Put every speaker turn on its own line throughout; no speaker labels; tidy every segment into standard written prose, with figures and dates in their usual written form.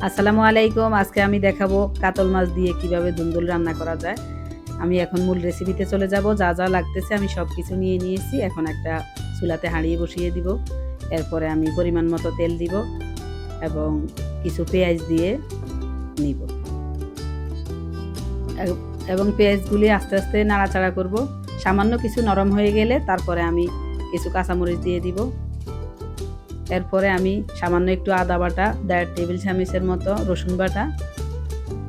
আসসালামু আলাইকুম। আজকে আমি দেখাবো কাতল মাছ দিয়ে কিভাবে দুন্দুল রান্না করা যায়। আমি এখন মূল রেসিপিতে চলে যাব। যা যা লাগতেছে আমি সব কিছু নিয়ে নিয়েছি। এখন একটা চুলাতে হাঁড়ি বসিয়ে দিব। এরপরে আমি পরিমাণ মতো তেল দিব এবং কিছু পেঁয়াজ দিয়ে নিব এবং পেঁয়াজগুলি আস্তে আস্তে নাড়াচাড়া করব। সামান্য কিছু নরম হয়ে গেলে তারপরে আমি কিছু কাঁচামরিচ দিয়ে দিব। এরপরে আমি সামান্য একটু আদা বাটা, 1.5 টেবিল চামচের মতো রসুন বাটা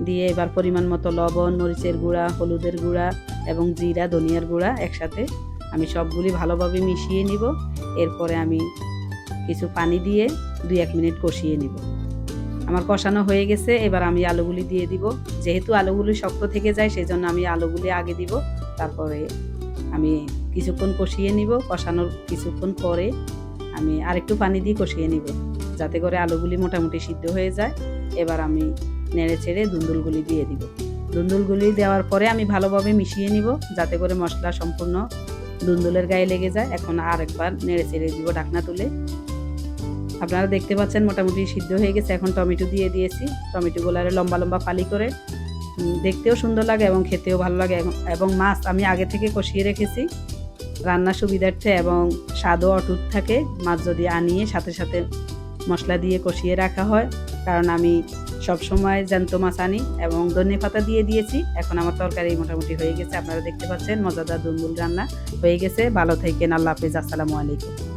দিয়ে এবার পরিমাণ মতো লবণ, মরিচের গুঁড়া, হলুদের গুঁড়া এবং জিরা, ধনিয়ার গুঁড়া একসাথে আমি সবগুলি ভালোভাবে মিশিয়ে নিব। এরপরে আমি কিছু পানি দিয়ে 2-1 মিনিট কষিয়ে নিব। আমার কষানো হয়ে গেছে। এবার আমি আলুগুলি দিয়ে দিব। যেহেতু আলুগুলি শক্ত থেকে যায় সেজন্য আমি আলুগুলি আগে দিব। তারপরে আমি কিছুক্ষণ কষিয়ে নিব। কষানোর কিছুক্ষণ পরে আমি আরেকটু পানি দিয়ে কষিয়ে নিব যাতে করে আলুগুলি মোটামুটি সিদ্ধ হয়ে যায়। এবার আমি নেড়ে চেড়ে দুন্দুলগুলি দিয়ে দিব। দুন্দুলগুলি দেওয়ার পরে আমি ভালোভাবে মিশিয়ে নিব যাতে করে মশলা সম্পূর্ণ দুন্দুলের গায়ে লেগে যায়। এখন আরেকবার নেড়ে চেড়ে দিব ঢাকনা তুলে। আপনারা দেখতে পাচ্ছেন মোটামুটি সিদ্ধ হয়ে গেছে। এখন টমেটো দিয়ে দিয়েছি। টমেটোগুলো লম্বা লম্বা ফালি করে দেখতেও সুন্দর লাগে এবং খেতেও ভালো লাগে। এবং মাছ আমি আগে থেকে কষিয়ে রেখেছি রান্নার সুবিধার্থে এবং স্বাদও অটুট থাকে। মাছ যদি আনিয়ে সাথে সাথে মশলা দিয়ে কষিয়ে রাখা হয়, কারণ আমি সবসময় জ্যান্ত মাছ আনি। এবং ধনেপাতা দিয়ে দিয়েছি। এখন আমার তরকারি মোটামুটি হয়ে গেছে। আপনারা দেখতে পাচ্ছেন মজাদার দুন্দুল রান্না হয়ে গেছে। ভালো থাকেন। আল্লাহ হাফেজ। আসসালামু আলাইকুম।